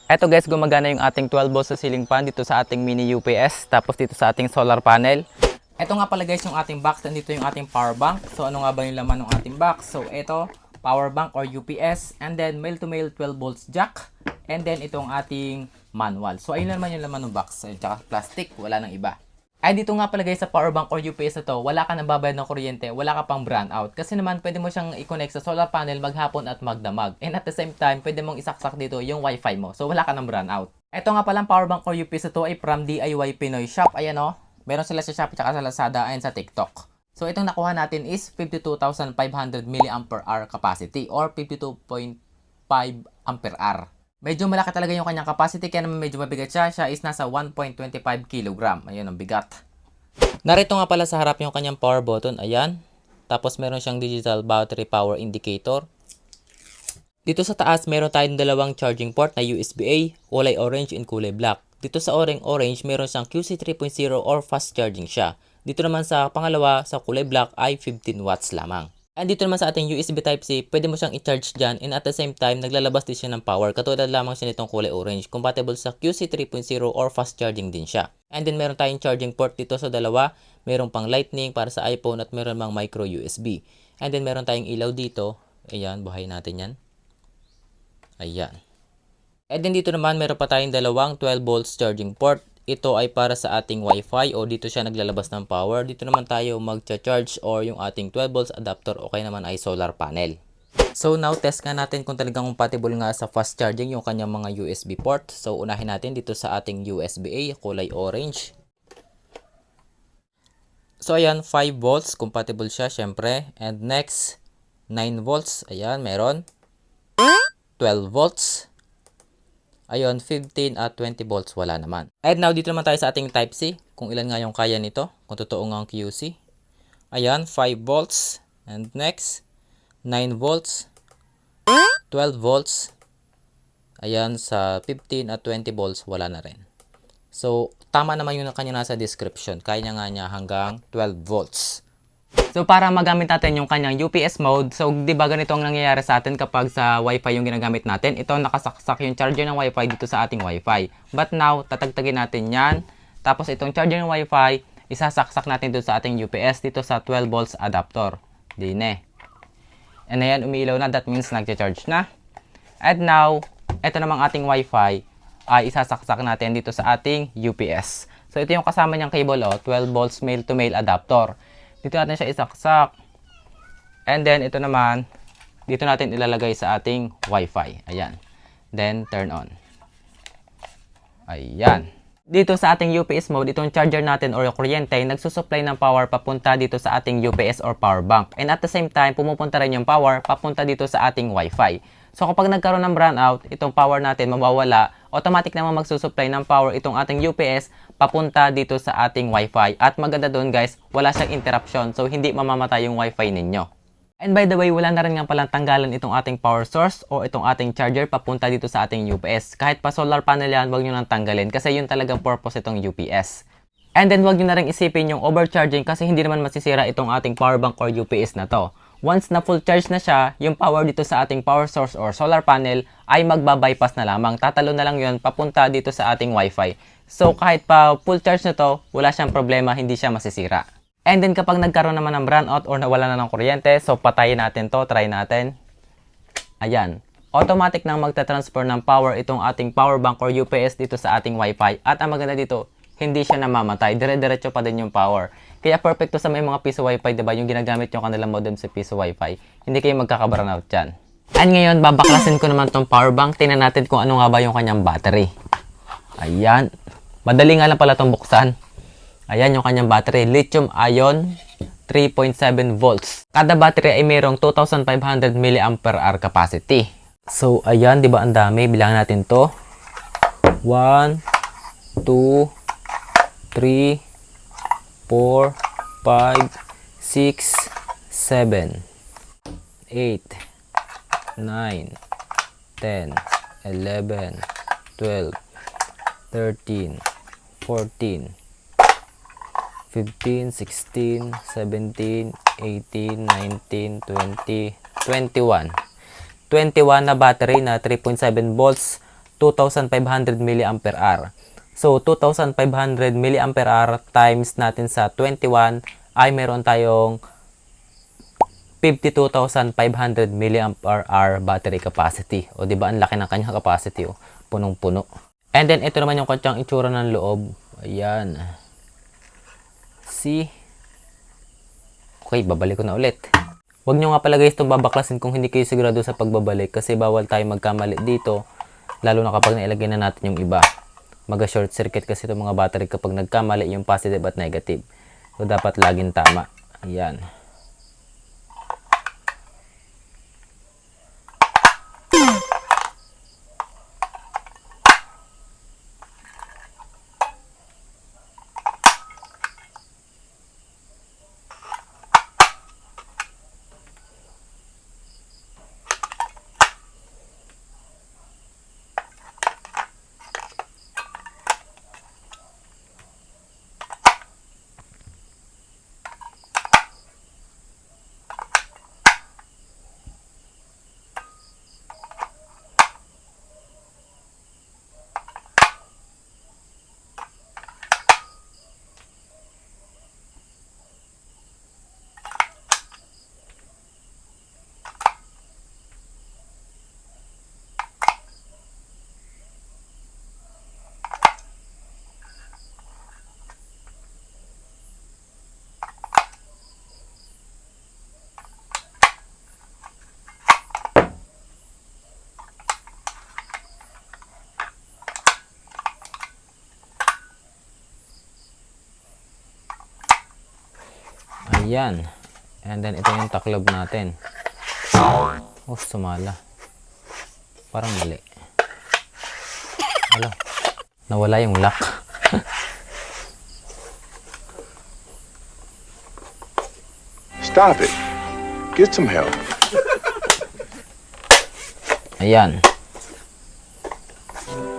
Eto guys, gumagana yung ating 12 volts sa ceiling fan dito sa ating mini UPS, tapos dito sa ating solar panel. Eto nga pala guys yung ating box, nandito yung ating power bank. So ano nga ba yung laman ng ating box? So eto, power bank or UPS, and then male to male 12 volts jack, and then itong ating manual. So ayun naman yung laman ng box, tsaka plastic, wala nang iba. Ay dito nga pala guys sa power bank or UPS na to, wala ka nang babayad ng kuryente, wala ka pang brownout. Kasi naman pwede mo siyang i-connect sa solar panel maghapon at magdamag. And at the same time, pwede mong isaksak dito yung wifi mo. So wala ka nang brownout. Ito nga pala power bank or UPS na to ay from DIY Pinoy Shop. Ayan o, meron sila sa Shopee at sa Lazada and sa TikTok. So itong nakuha natin is 52,500 mAh capacity or 52.5 ampere. Medyo malaki talaga yung kanyang capacity kaya naman medyo mabigat siya. Siya is nasa 1.25 kg. Ayun ang bigat. Narito nga pala sa harap yung kanyang power button. Ayan. Tapos meron siyang digital battery power indicator. Dito sa taas meron tayong dalawang charging port na USB-A, kulay orange and kulay black. Dito sa orange meron siyang QC 3.0 or fast charging siya. Dito naman sa pangalawa sa kulay black ay 15 watts lamang. And dito naman sa ating USB Type-C, pwede mo siyang i-charge dyan and at the same time, naglalabas din siya ng power. Katulad lamang siya nitong kulay orange. Compatible sa QC 3.0 or fast charging din siya. And then meron tayong charging port dito sa dalawa. Meron pang lightning para sa iPhone at meron mang micro USB. And then meron tayong ilaw dito. Ayan, buhay natin yan. Ayan. And then dito naman, meron pa tayong dalawang 12 volts charging port. Ito ay para sa ating Wi-Fi o dito siya naglalabas ng power. Dito naman tayo magcha-charge or yung ating 12 volts adapter o kaya naman ay solar panel. So now test nga natin kung talagang compatible nga sa fast charging yung kanyang mga USB port. So unahin natin dito sa ating USB-A kulay orange. So ayan, 5 volts compatible siya syempre. And next 9 volts, ayan meron. 12 volts. Ayun, 15 at 20 volts wala naman. And now, dito naman tayo sa ating Type-C. Kung ilan nga yung kaya nito. Kung totoo nga ang QC. Ayan, 5 volts. And next, 9 volts. 12 volts. Ayan, sa 15 at 20 volts wala na rin. So, tama naman yung kanya nasa description. Kaya niya hanggang 12 volts. So para magamit natin yung kanyang UPS mode, so di ba ganito ang nangyayari sa atin kapag sa Wi-Fi yung ginagamit natin? Ito nakasaksak yung charger ng Wi-Fi dito sa ating Wi-Fi. But now, tatagtagin natin yan. Tapos itong charger ng Wi-Fi, isasaksak natin dito sa ating UPS dito sa 12 volts adapter. Dine. And ayan, umiilaw na. That means nagcha-charge na. And now, ito namang ating Wi-Fi ay isasaksak natin dito sa ating UPS. So ito yung kasama niyang cable, 12 volts male to male adapter. Dito natin siya isaksak. And then, ito naman, dito natin ilalagay sa ating Wi-Fi. Ayan. Then, turn on. Ayan. Dito sa ating UPS mode, itong charger natin or yung kuryente, nagsusupply ng power papunta dito sa ating UPS or power bank. And at the same time, pumupunta rin yung power papunta dito sa ating Wi-Fi. So, kapag nagkaroon ng brownout, itong power natin mawawala, automatic naman magsusupply ng power itong ating UPS papunta dito sa ating Wi-Fi. At maganda doon guys, wala siyang interruption. So, hindi mamamatay yung Wi-Fi ninyo. And by the way, wala na rin nga palang tanggalan itong ating power source o itong ating charger papunta dito sa ating UPS. Kahit pa solar panel yan, huwag nyo nang tanggalin kasi yun talagang purpose itong UPS. And then, huwag nyo na rin isipin yung overcharging kasi hindi naman masisira itong ating power bank or UPS na to. Once na full charge na siya, yung power dito sa ating power source or solar panel ay magbabypass na lamang. Tatalo na lang yun papunta dito sa ating Wi-Fi. So kahit pa full charge na to, wala siyang problema, hindi siya masisira. And then kapag nagkaroon naman ng brownout or nawala na ng kuryente, so patayin natin to, try natin. Ayan. Automatic nang magta-transfer ng power itong ating power bank or UPS dito sa ating Wi-Fi. At ang maganda dito, hindi siya namamatay. Dire-diretso pa din yung power. Kaya perfect to sa may mga piso Wi-Fi, diba? Yung ginagamit yung kanilang modem sa piso Wi-Fi. Hindi kayo magkaka-brownout dyan. And ngayon, babaklasin ko naman tong power bank. Tingnan natin kung ano nga ba yung kanyang battery. Ayan. Madali nga lang pala itong buksan. Ayan yung kanyang battery. Lithium ion 3.7 volts. Kada battery ay mayroong 2,500 mAh capacity. So, ayan. Diba ang dami? Bilangan natin to. 1, 2, 3, 4, 5, 6, 7, 8, 9, 10, 11, 12, 13, 14, 15, 16, 17, 18, 19, 20, 21. 21 na battery na 3.7 volts 2,500 mAh. So, 2,500 mAh times natin sa 21 ay meron tayong 52,500 mAh battery capacity. O, diba? Ang laki ng kanyang capacity. O, punong-puno. And then, ito naman yung kanyang itsura ng loob. Ayan. See? Okay, babalik ko na ulit. Huwag nyo nga pala guys itong babaklasin kung hindi kayo sigurado sa pagbabalik kasi bawal tayo magkamali dito. Lalo na kapag nailagay na natin yung iba. Mag-short circuit kasi itong mga battery kapag nagkamali yung positive at negative. So, dapat laging tama. Ayan. Ayan. And then, ito yung taklob natin. Oh, sumala. Parang mali. Wala. Nawala yung lock. Stop it. Get some help. Ayan.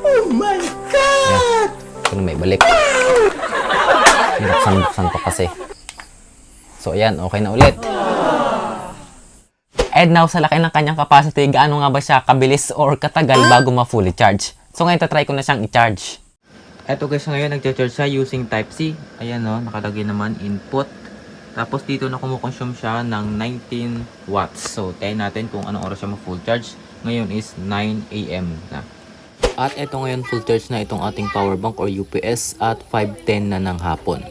Oh my God! Ito na may balik. Binuksan pa kasi. So, ayan. Okay na ulit. And now, sa laki ng kanyang capacity, gaano nga ba siya kabilis or katagal bago ma-fully charge? So, ngayon, tatry ko na siyang i-charge. Eto guys, ngayon, nag-charge siya using Type-C. Ayan no, nakalagay naman input. Tapos, dito na kumukonsume siya ng 19 watts. So, tayo natin kung anong oras siya ma-full charge. Ngayon is 9 AM na. At eto ngayon, full charge na itong ating power bank or UPS at 5:10 na ng hapon.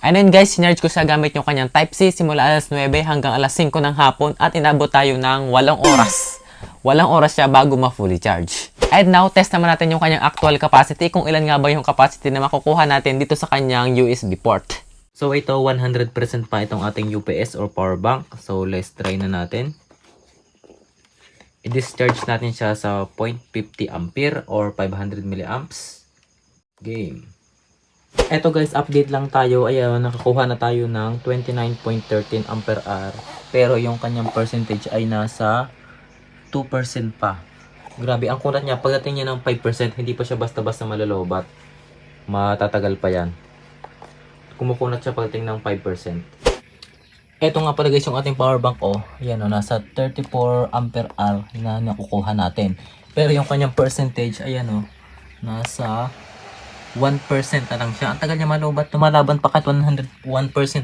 And then guys, sinarge ko siya gamit yung kanyang Type-C simula alas 9 hanggang alas 5 ng hapon at inabot tayo ng 8 oras. 8 oras siya bago ma-fully charge. And now, test naman natin yung kanyang actual capacity kung ilan nga ba yung capacity na makukuha natin dito sa kanyang USB port. So ito, 100% pa itong ating UPS or power bank. So let's try na natin. I-discharge natin siya sa 0.50 ampere or 500 milliamps. Game. Eto guys, update lang tayo. Ayan, nakakuha na tayo ng 29.13 ampere hour. Pero yung kanyang percentage ay nasa 2% pa. Grabe, ang kurat niya. Pagdating niya ng 5%, hindi pa siya basta-basta malalobat. Matatagal pa yan. Kumukunat siya pagdating ng 5%. Eto nga pala guys yung ating power bank. Oh, ayan o, nasa 34 ampere hour na nakukuha natin. Pero yung kanyang percentage, ayan o, nasa 1% na lang siya. Ang tagal niya malobat. Lumalaban pa kahit 101%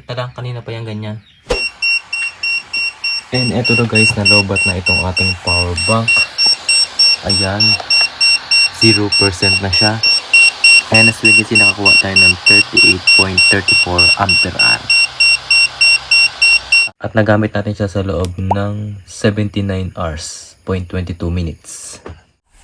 na lang. Kanina pa yung ganyan. And eto na guys, nalobat na itong ating power bank. Ayan. 0% na siya. And as we can see, nakakuha tayo ng 38.34 ampere hour. At nagamit natin siya sa loob ng 79 hours, 0.22 minutes.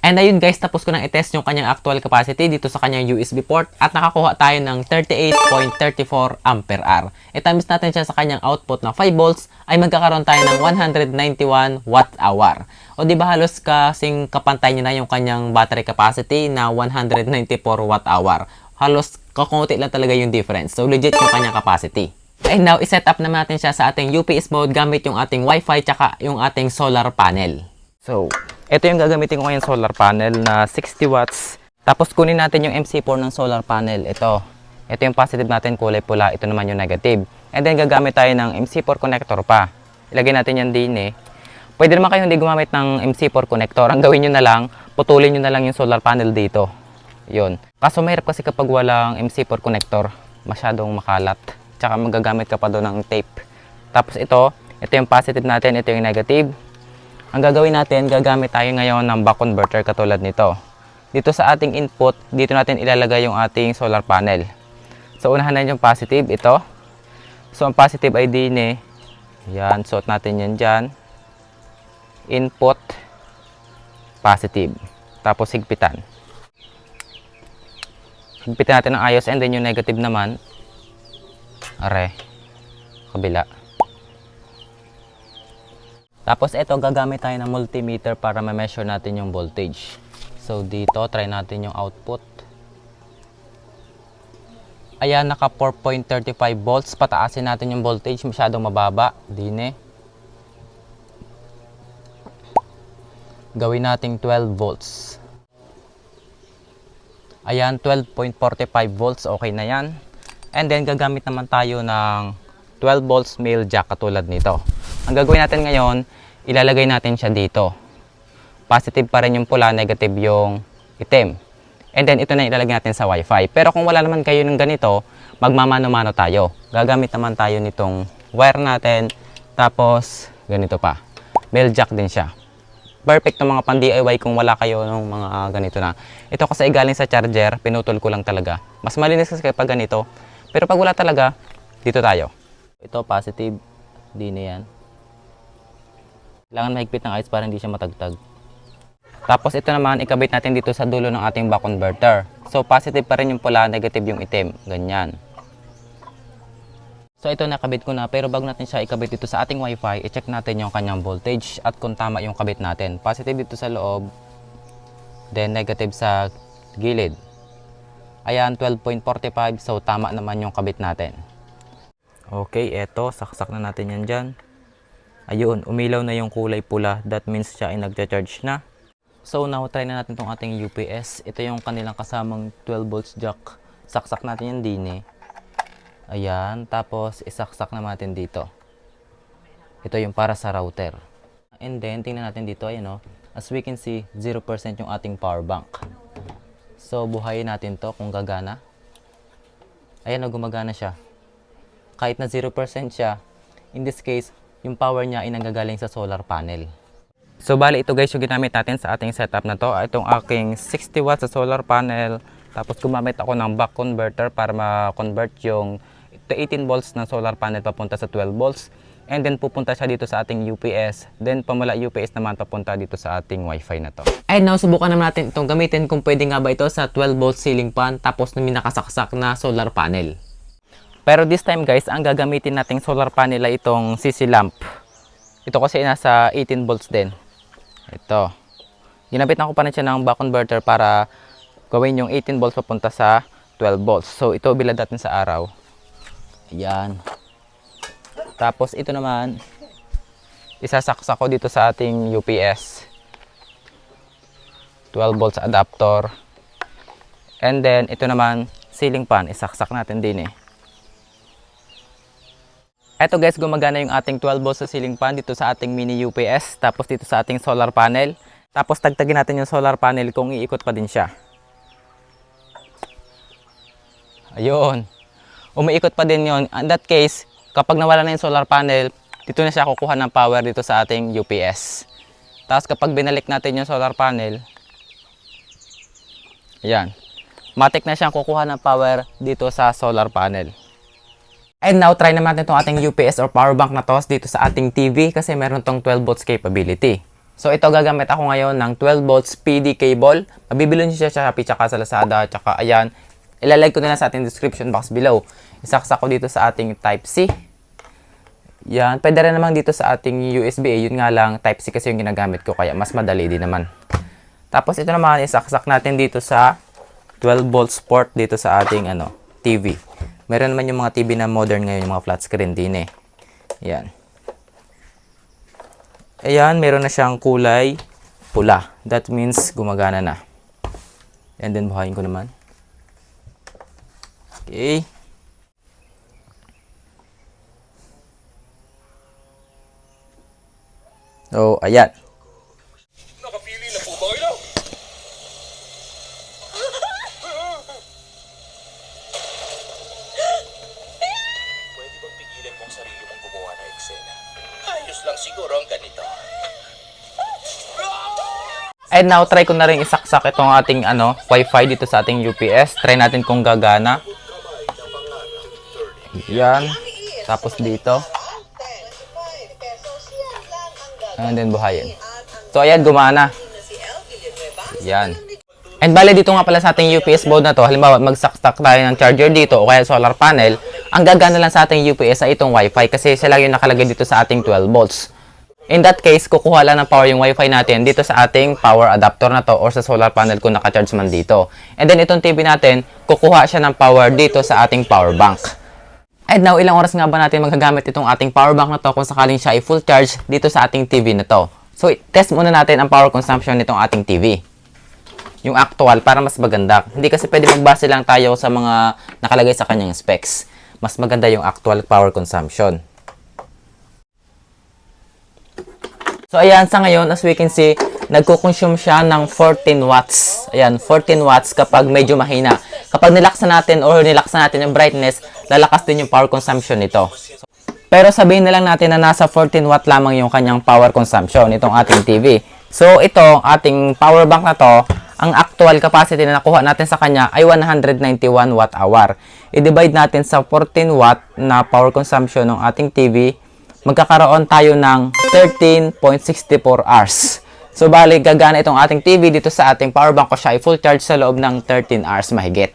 And ayun guys, tapos ko nang i-test yung kanyang actual capacity dito sa kanyang USB port at nakakuha tayo ng 38.34 ampere hour. I-times natin siya sa kanyang output na 5 volts ay magkakaroon tayo ng 191 watt hour. O di ba halos kasing kapantay niya na yung kanyang battery capacity na 194 watt hour. Halos kakunti lang talaga yung difference. So legit yung kanyang capacity. And now, i-set up naman natin siya sa ating UPS mode gamit yung ating Wi-Fi tsaka yung ating solar panel. So, ito yung gagamitin ko ngayon solar panel na 60 watts. Tapos kunin natin yung MC4 ng solar panel. Ito yung positive natin, kulay pula. Ito naman yung negative. And then gagamit tayo ng MC4 connector pa. Ilagay natin yan din Pwede naman kayo hindi gumamit ng MC4 connector. Ang gawin nyo na lang, putulin nyo na lang yung solar panel dito. Yun. Kaso mahirap kasi kapag walang MC4 connector, masyadong makalat. Tsaka magagamit ka pa doon ng tape. Tapos ito yung positive natin, ito yung negative. Ang gagawin natin, gagamit tayo ngayon ng buck converter katulad nito. Dito sa ating input, dito natin ilalagay yung ating solar panel. So unahan natin yung positive, ito. So ang positive ay din eh. Yan, suot natin yan dyan. Input, positive. Tapos higpitan. Higpitan natin ng ayos, and then yung negative naman, are, kabila. Tapos ito, gagamit tayo ng multimeter para ma-measure natin yung voltage. So dito, try natin yung output. Ayan, naka 4.35 volts. Pataasin natin yung voltage, masyadong mababa. Dine. Gawin nating 12 volts. Ayan, 12.45 volts. Okay na yan. And then, gagamit naman tayo ng 12 volts male jack katulad nito. Ang gagawin natin ngayon, ilalagay natin siya dito. Positive pa rin yung pula, negative yung itim. And then, ito na ilalagay natin sa wifi. Pero kung wala naman kayo ng ganito, magmamano-mano tayo. Gagamit naman tayo nitong wire natin. Tapos, ganito pa. Male jack din siya. Perfect ng mga pan-DIY kung wala kayo ng mga ganito na. Ito kasi galing sa charger, pinutol ko lang talaga. Mas malinis kasi kapag ganito. Pero pag wala talaga, dito tayo. Ito, positive. Di na yan. Kailangan mahigpit ng ayos para hindi siya matagtag. Tapos ito naman, ikabit natin dito sa dulo ng ating buck converter. So, positive pa rin yung pula, negative yung itim. Ganyan. So, ito nakabit ko na. Pero bago natin siya ikabit dito sa ating wifi, i-check natin yung kanyang voltage at kung tama yung kabit natin. Positive dito sa loob, then negative sa gilid. Ayan, 12.45. So, tama naman yung kabit natin. Okay, eto. Saksak na natin yan dyan. Ayun, umilaw na yung kulay pula. That means siya ay nagcha-charge na. So, now, try na natin tong ating UPS. Ito yung kanilang kasamang 12 volts jack. Saksak natin yan din eh. Ayan, tapos isaksak na natin dito. Ito yung para sa router. And then, tingnan natin dito, ayan o. As we can see, 0% yung ating power bank. So, buhayin natin to kung gagana. Ayan o, gumagana siya. Kahit na 0% siya, in this case, yung power niya ay nanggagaling sa solar panel. So, bali ito guys yung ginamit natin sa ating setup na to. Itong aking 60 watts sa solar panel. Tapos gumamit ako ng buck converter para ma-convert yung 18 volts ng solar panel papunta sa 12 volts. And then pupunta siya dito sa ating UPS. Then pamula UPS naman papunta dito sa ating wifi na to. And now subukan naman natin itong gamitin kung pwede nga ba ito sa 12 volts ceiling fan tapos na nakasaksak na solar panel. Pero this time guys, ang gagamitin nating solar panel ay itong CC lamp. Ito kasi nasa 18 volts din. Ito. Ginabitan ko pa na siya ng buck converter para gawin yung 18 volts papunta sa 12 volts. So ito bilad natin sa araw. Ayan. Tapos ito naman, isasaksak ko dito sa ating UPS. 12 volts adapter. And then ito naman, ceiling fan. Isaksak natin din eh. Eto guys, gumagana yung ating 12 volts sa ceiling fan dito sa ating mini UPS. Tapos dito sa ating solar panel. Tapos tagtagin natin yung solar panel kung iikot pa din siya. Ayun. Umiikot pa din yon. In that case, kapag nawala na yung solar panel, dito na siya kukuha ng power dito sa ating UPS. Tapos kapag binalik natin yung solar panel, ayan. Matik na siyang kukuha ng power dito sa solar panel. And now, try naman natin itong ating UPS or power bank na to dito sa ating TV kasi meron tong 12 volts capability. So ito gagamit ako ngayon ng 12 volts PD cable. Mabibili niyo siya sa Shopee tsaka sa Lazada tsaka ayan. Ilalagay ko na lang sa ating description box below. Isaksak ko dito sa ating Type-C. Yan. Pwede rin naman dito sa ating USB-A. Yun nga lang, Type-C kasi yung ginagamit ko. Kaya mas madali din naman. Tapos ito naman, isaksak natin dito sa 12 volts port dito sa ating TV. Meron naman yung mga TV na modern ngayon, yung mga flat screen din eh. Yan. Ayan, meron na siyang kulay pula. That means gumagana na. And then, buhayin ko naman. Okay. So, ayan. Nakapili na po ba kayo? Pwede bang pigilan mong sarili mong gumawa ng eksena? Ayos lang siguro ang ganito. And now, try ko na rin isaksak itong ating Wi-Fi dito sa ating UPS. Try natin kung gagana. Yan. Tapos dito. And then buhayin. So, ayan, gumana. Yan. And bale, dito nga pala sa ating UPS board na to, halimbawa, magsaksak tayo ng charger dito o kaya solar panel, ang gagana lang sa ating UPS ay itong Wi-Fi kasi siya lang yung nakalagay dito sa ating 12 volts. In that case, kukuha lang ng power yung Wi-Fi natin dito sa ating power adapter na to or sa solar panel kung naka-charge man dito. And then itong TV natin, kukuha siya ng power dito sa ating power bank. And now, ilang oras nga ba natin magagamit itong ating power bank na to kung sakaling siya ay full charge dito sa ating TV na to? So, test muna natin ang power consumption nitong ating TV. Yung actual para mas maganda. Hindi kasi pwede magbase lang tayo sa mga nakalagay sa kanyang specs. Mas maganda yung actual power consumption. So, ayan, sa ngayon, as we can see, nagko-consume siya ng 14 watts. Ayan, 14 watts kapag medyo mahina. Kapag nilaksan natin or nilaksan natin yung brightness, lalakas din yung power consumption nito. Pero sabihin na lang natin na nasa 14 watt lamang yung kanyang power consumption nitong ating TV. So, ito, ating power bank na to, ang actual capacity na nakuha natin sa kanya ay 191 watt-hour. I-divide natin sa 14 watt na power consumption ng ating TV, magkakaroon tayo ng 13.64 hours. So, bali, gagana itong ating TV dito sa ating power bank ko siya ay full charge sa loob ng 13 hours mahigit.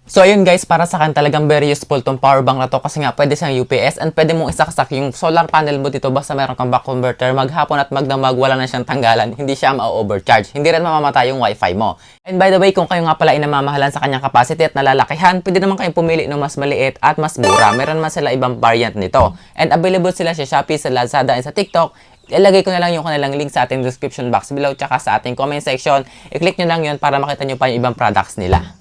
So, ayun guys, para sa akin talagang very useful tong power bank na to kasi nga pwede siyang UPS and pwede mong isaksak yung solar panel mo dito basta meron kang back converter, maghapon at magdamag, wala na siyang tanggalan, hindi siya ma-overcharge, hindi rin mamamatay yung wifi mo. And by the way, kung kayo nga pala ay namamahalan sa kanyang capacity at nalalakihan, pwede naman kayong pumili ng mas maliit at mas mura. Meron man sila ibang variant nito. And available sila sa Shopee, sa Lazada, and sa TikTok. Ilagay ko na lang yung kanilang link sa ating description box below tsaka sa ating comment section. I-click nyo lang yun para makita nyo pa yung ibang products nila.